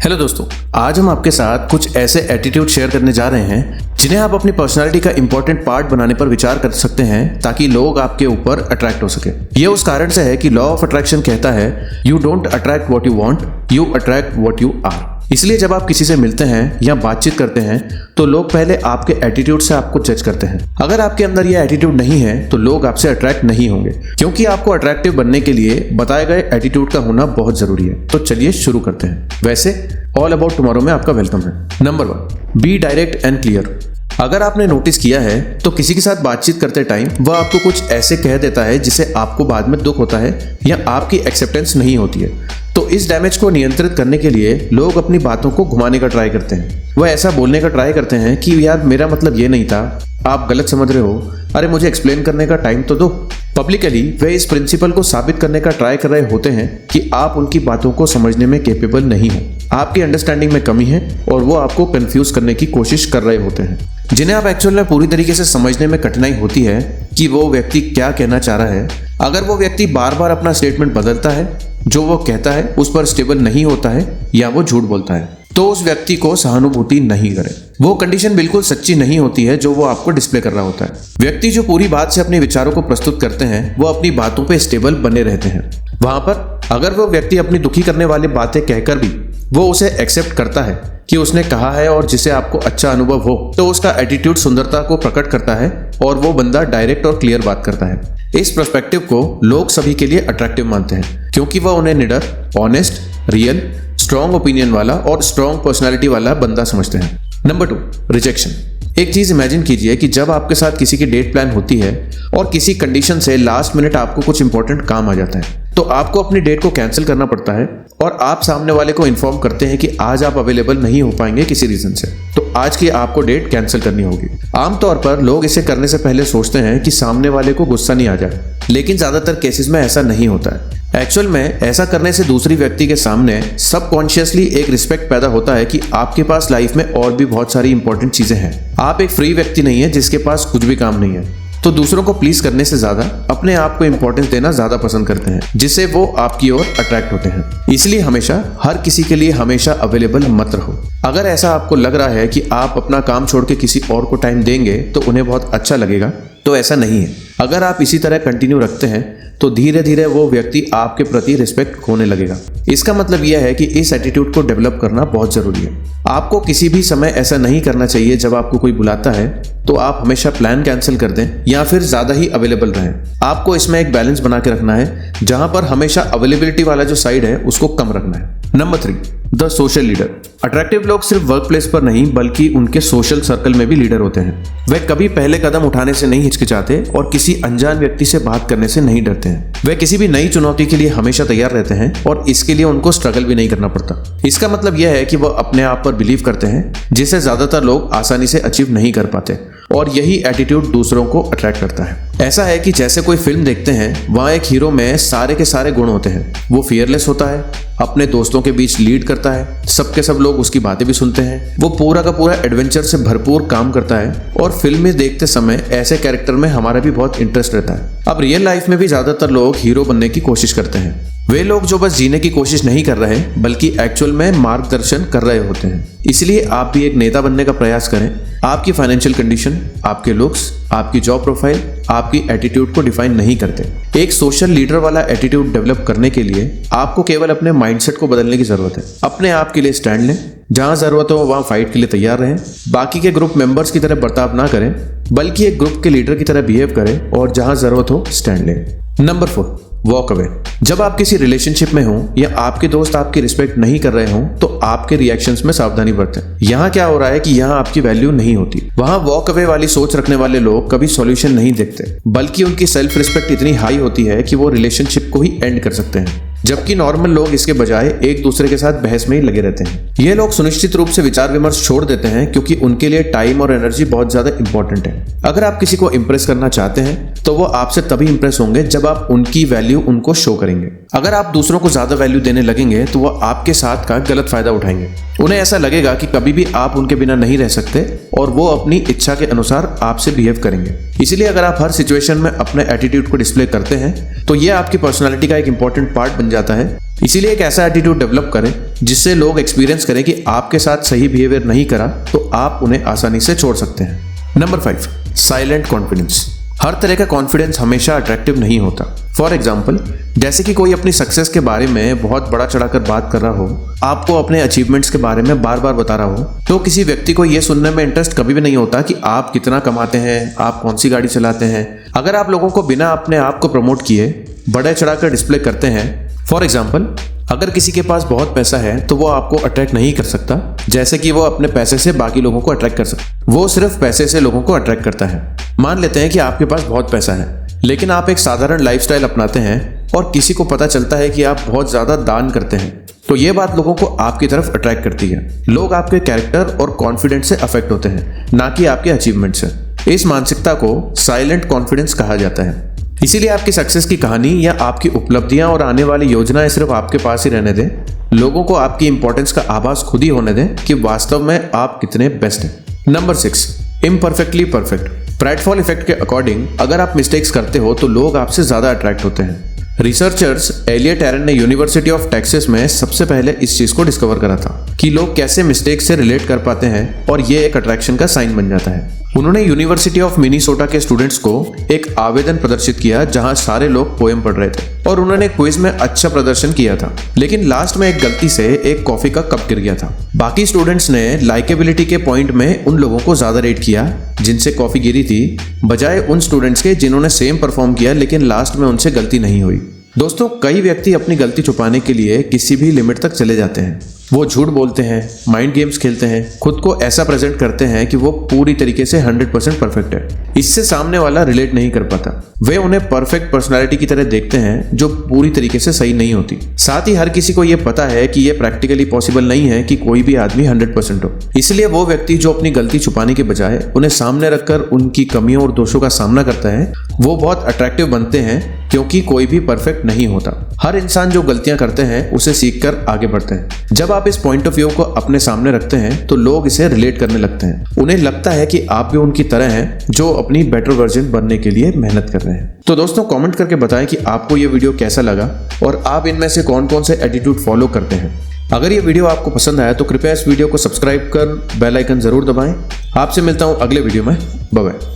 Hello दोस्तों, आज हम आपके साथ कुछ ऐसे एटीट्यूड शेयर करने जा रहे हैं जिन्हें आप अपनी पर्सनालिटी का इंपॉर्टेंट पार्ट बनाने पर विचार कर सकते हैं ताकि लोग आपके ऊपर अट्रैक्ट हो सके। यह उस कारण से है कि लॉ ऑफ अट्रैक्शन कहता है you don't attract what you want, you attract what you are. इसलिए जब आप किसी से मिलते हैं या बातचीत करते हैं तो लोग पहले आपके एटीट्यूड से आपको जज करते हैं। अगर आपके अंदर यह एटीट्यूड नहीं है तो लोग आपसे अट्रैक्ट नहीं होंगे, क्योंकि आपको अट्रैक्टिव बनने के लिए बताए गए एटीट्यूड का होना बहुत जरूरी है। तो चलिए शुरू करते हैं। वैसे ऑल अबाउट टुमारो में आपका वेलकम है। Number 1, be direct and clear. अगर आपने नोटिस किया है तो किसी के साथ बातचीत करते टाइम वह आपको कुछ ऐसे कह देता है जिसे आपको बाद में दुख होता है या आपकी एक्सेप्टेंस नहीं होती है। तो इस डैमेज को नियंत्रित करने के लिए लोग अपनी बातों को घुमाने का ट्राई करते हैं। वह ऐसा बोलने का ट्राई करते हैं कि यार मेरा मतलब ये नहीं था, आप गलत समझ रहे हो, अरे मुझे एक्सप्लेन करने का टाइम तो दो। पब्लिकली वे इस प्रिंसिपल को साबित करने का ट्राई कर रहे होते हैं कि आप उनकी बातों को समझने में कैपेबल नहीं हो, आपकी अंडरस्टैंडिंग में कमी है और वो आपको कंफ्यूज करने की कोशिश कर रहे होते हैं, जिन्हें आप एक्चुअल में पूरी तरीके से समझने में कठिनाई होती है कि वो व्यक्ति क्या कहना चाह रहा है। अगर वो व्यक्ति बार बार अपना स्टेटमेंट बदलता है, जो वो कहता है उस पर स्टेबल नहीं होता है या वो झूठ बोलता है, तो उस व्यक्ति को सहानुभूति नहीं करें। वो कंडीशन बिल्कुल सच्ची नहीं होती है जो वो आपको डिस्प्ले कर रहा होता है। व्यक्ति जो पूरी बात से अपने विचारों को प्रस्तुत करते हैं वो अपनी बातों पे स्टेबल बने रहते हैं। वहां पर अगर वो व्यक्ति अपनी दुखी करने वाली बातें कहकर भी वो उसे एक्सेप्ट करता है कि उसने कहा है और जिसे आपको अच्छा अनुभव हो, तो उसका एटीट्यूड सुंदरता को प्रकट करता है और वो बंदा डायरेक्ट और क्लियर बात करता है। इस पर्सपेक्टिव को लोग सभी के लिए अट्रैक्टिव मानते हैं क्योंकि वह उन्हें निडर, ऑनेस्ट, रियल, स्ट्रॉन्ग ओपिनियन वाला और स्ट्रॉन्ग पर्सनालिटी वाला बंदा समझते हैं। Number 2, rejection. एक चीज इमेजिन कीजिए कि जब आपके साथ किसी की डेट प्लान होती है और किसी कंडीशन से लास्ट मिनट आपको कुछ इंपॉर्टेंट काम आ जाता है, तो आपको अपनी डेट को कैंसिल करना पड़ता है और आप सामने वाले को इन्फॉर्म करते हैं कि आज आप अवेलेबल नहीं हो पाएंगे किसी रीजन से, तो आज की आपको डेट कैंसिल करनी होगी। आमतौर पर लोग इसे करने से पहले सोचते हैं कि सामने वाले को गुस्सा नहीं आ जाए, लेकिन ज्यादातर केसेस में ऐसा नहीं होता है। एक्चुअल में ऐसा करने से दूसरी व्यक्ति के सामने सबकॉन्शियसली एक रिस्पेक्ट पैदा होता है कि आपके पास लाइफ में और भी बहुत सारी इंपॉर्टेंट चीजें हैं। आप एक फ्री व्यक्ति नहीं है जिसके पास कुछ भी काम नहीं है, तो दूसरों को प्लीज करने से ज्यादा अपने आप को इंपॉर्टेंस देना ज्यादा पसंद करते हैं, जिससे वो आपकी ओर अट्रैक्ट होते हैं। इसलिए हमेशा हर किसी के लिए हमेशा अवेलेबल मत रहो। अगर ऐसा आपको लग रहा है कि आप अपना काम छोड़ के किसी और को टाइम देंगे तो उन्हें बहुत अच्छा लगेगा, तो ऐसा नहीं है। अगर आप इसी तरह कंटिन्यू रखते हैं तो धीरे धीरे वो व्यक्ति आपके प्रति रिस्पेक्ट खोने लगेगा। इसका मतलब यह है कि इस एटीट्यूड को डेवलप करना बहुत जरूरी है। आपको किसी भी समय ऐसा नहीं करना चाहिए जब आपको कोई बुलाता है तो आप हमेशा प्लान कैंसिल कर दें या फिर ज्यादा ही अवेलेबल रहें। आपको इसमें एक बैलेंस बना के रखना है जहां पर हमेशा अवेलेबिलिटी वाला जो साइड है उसको कम रखना है। Number 3, the social leader. Attractive लोग सिर्फ वर्क प्लेस पर नहीं बल्कि उनके सोशल सर्कल में भी लीडर होते हैं। वे कभी पहले कदम उठाने से नहीं हिचकिचाते और किसी अनजान व्यक्ति से बात करने से नहीं डरते हैं। वे किसी भी नई चुनौती के लिए हमेशा तैयार रहते हैं और इसके लिए उनको स्ट्रगल भी नहीं करना पड़ता। इसका मतलब यह है कि वह अपने आप पर बिलीव करते हैं, जिसे ज्यादातर लोग आसानी से अचीव नहीं कर पाते, और यही एटीट्यूड दूसरों को अट्रैक्ट करता है। ऐसा है कि जैसे कोई फिल्म देखते हैं, वहां एक हीरो में सारे के सारे गुण होते हैं। वो फियरलेस होता है, अपने दोस्तों के बीच लीड करता है, सबके सब लोग उसकी बातें भी सुनते हैं, वो पूरा का पूरा एडवेंचर से भरपूर काम करता है और फिल्म में देखते समय ऐसे कैरेक्टर में हमारा भी बहुत इंटरेस्ट रहता है। अब रियल लाइफ में भी ज्यादातर लोग हीरो बनने की कोशिश करते हैं। वे लोग जो बस जीने की कोशिश नहीं कर रहे बल्कि एक्चुअल में मार्गदर्शन कर रहे होते हैं। इसलिए आप भी एक नेता बनने का प्रयास करें। आपकी फाइनेंशियल कंडीशन, आपके लुक्स, आपकी जॉब प्रोफाइल आपकी एटीट्यूड को डिफाइन नहीं करते। एक सोशल लीडर वाला एटीट्यूड डेवलप करने के लिए आपको केवल अपने माइंडसेट को बदलने की जरूरत है। अपने आप के लिए स्टैंड लें, जहां जरूरत हो वहां फाइट के लिए तैयार रहें। बाकी के ग्रुप मेंबर्स की तरह बर्ताव ना करें बल्कि एक ग्रुप के लीडर की तरह बिहेव करें और जहां जरूरत हो स्टैंड लें। Number 4, walk away. जब आप किसी रिलेशनशिप में हो या आपके दोस्त आपकी रिस्पेक्ट नहीं कर रहे हो तो आपके रिएक्शंस में सावधानी बरतें। यहाँ क्या हो रहा है कि यहाँ आपकी वैल्यू नहीं होती। वहां वॉक अवे वाली सोच रखने वाले लोग कभी सॉल्यूशन नहीं देखते बल्कि उनकी सेल्फ रिस्पेक्ट इतनी हाई होती है कि वो रिलेशनशिप को ही एंड कर सकते हैं, जबकि नॉर्मल लोग इसके बजाय एक दूसरे के साथ बहस में ही लगे रहते हैं। ये लोग सुनिश्चित रूप से विचार विमर्श छोड़ देते हैं क्योंकि उनके लिए टाइम और एनर्जी बहुत ज्यादा इंपॉर्टेंट है। अगर आप किसी को इंप्रेस करना चाहते हैं तो वो आपसे तभी इंप्रेस होंगे जब आप उनकी वैल्यू उनको शो करेंगे। अगर आप दूसरों को ज्यादा वैल्यू देने लगेंगे तो वो आपके साथ का गलत फायदा उठाएंगे। उन्हें ऐसा लगेगा कि कभी भी आप उनके बिना नहीं रह सकते और वो अपनी इच्छा के अनुसार आपसे बिहेव करेंगे। इसलिए अगर आप हर सिचुएशन में अपने एटीट्यूड को डिस्प्ले करते हैं तो ये आपकी पर्सनालिटी का एक इंपॉर्टेंट पार्ट बन जाता है। इसीलिए एक ऐसा एटीट्यूड डेवलप करें जिससे लोग एक्सपीरियंस करें कि आपके साथ सही बिहेवियर नहीं करा तो आप उन्हें आसानी से छोड़ सकते हैं। Number 5, silent confidence. हर तरह का कॉन्फिडेंस हमेशा अट्रैक्टिव नहीं होता। फॉर एग्जाम्पल, जैसे कि कोई अपनी सक्सेस के बारे में बहुत बड़ा चढ़ाकर बात कर रहा हो, आपको अपने अचीवमेंट्स के बारे में बार बार बता रहा हो, तो किसी व्यक्ति को यह सुनने में इंटरेस्ट कभी भी नहीं होता कि आप कितना कमाते हैं, आप कौन सी गाड़ी चलाते हैं। अगर आप लोगों को बिना अपने आप को प्रमोट किए बड़े चढ़ाकर डिस्प्ले करते हैं, फॉर एग्जाम्पल, अगर किसी के पास बहुत पैसा है तो वो आपको अट्रैक्ट नहीं कर सकता जैसे कि वो अपने पैसे से बाकी लोगों को अट्रैक्ट कर सकता। वो सिर्फ पैसे से लोगों को अट्रैक्ट करता है। मान लेते हैं कि आपके पास बहुत पैसा है, लेकिन आप एक साधारण लाइफस्टाइल अपनाते हैं और किसी को पता चलता है कि आप बहुत ज्यादा दान करते हैं, तो ये बात लोगों को आपकी तरफ अट्रैक्ट करती है। लोग आपके कैरेक्टर और कॉन्फिडेंस से अफेक्ट होते हैं, ना कि आपके अचीवमेंट से। इस मानसिकता को साइलेंट कॉन्फिडेंस कहा जाता है। इसीलिए आपकी सक्सेस की कहानी या आपकी उपलब्धियां और आने वाली योजनाएं सिर्फ आपके पास ही रहने दें। लोगों को आपकी इंपॉर्टेंस का आभास खुद ही होने दें कि वास्तव में आप कितने बेस्ट हैं। Number 6, imperfectly perfect. Pratfall effect के अकॉर्डिंग अगर आप मिस्टेक्स करते हो तो लोग आपसे ज्यादा अट्रैक्ट होते हैं। रिसर्चर्स एलियट एरन ने यूनिवर्सिटी ऑफ टेक्सास में सबसे पहले इस चीज को डिस्कवर करा था कि लोग कैसे मिस्टेक से रिलेट कर पाते हैं और ये एक अट्रैक्शन का साइन बन जाता है। उन्होंने यूनिवर्सिटी ऑफ मिनीसोटा के स्टूडेंट्स को एक आवेदन प्रदर्शित किया जहां सारे लोग पोएम पढ़ रहे थे और उन्होंने क्विज में अच्छा प्रदर्शन किया था, लेकिन लास्ट में एक गलती से एक कॉफी का कप गिर गया था। बाकी स्टूडेंट्स ने लाइकेबिलिटी के पॉइंट में उन लोगों को ज्यादा रेट किया जिनसे कॉफी गिरी थी, बजाय उन स्टूडेंट्स के जिन्होंने सेम परफॉर्म किया लेकिन लास्ट में उनसे गलती नहीं हुई। दोस्तों, कई व्यक्ति अपनी गलती छुपाने के लिए किसी भी लिमिट तक चले जाते हैं। वो झूठ बोलते हैं, माइंड गेम्स खेलते हैं, खुद को ऐसा प्रेजेंट करते हैं कि वो पूरी तरीके से 100% परफेक्ट है। इससे सामने वाला रिलेट नहीं कर पाता। वे उन्हें परफेक्ट पर्सनालिटी की तरह देखते हैं जो पूरी तरीके से सही नहीं होती। साथ ही हर किसी को ये पता है कि ये प्रैक्टिकली पॉसिबल नहीं है कि कोई भी आदमी 100% हो। इसलिए वो व्यक्ति जो अपनी गलती छुपाने के बजाय उन्हें सामने रखकर उनकी कमियों और दोषों का सामना करता है, वो बहुत अट्रैक्टिव बनते हैं क्योंकि कोई भी परफेक्ट नहीं होता। हर इंसान जो गलतियां करते हैं उसे सीखकर आगे बढ़ते हैं। जब आप इस पॉइंट ऑफ व्यू को अपने सामने रखते हैं तो लोग इसे रिलेट करने लगते हैं। उन्हें लगता है कि आप भी उनकी तरह हैं जो अपनी बेटर वर्जन बनने के लिए मेहनत कर रहे हैं। तो दोस्तों, कमेंट करके बताएं कि आपको ये वीडियो कैसा लगा और आप इनमें से कौन कौन से एटीट्यूड फॉलो करते हैं। अगर ये वीडियो आपको पसंद आया तो कृपया इस वीडियो को सब्सक्राइब कर बेल आइकन जरूर दबाएं। आपसे मिलता हूं अगले वीडियो में। Bye bye.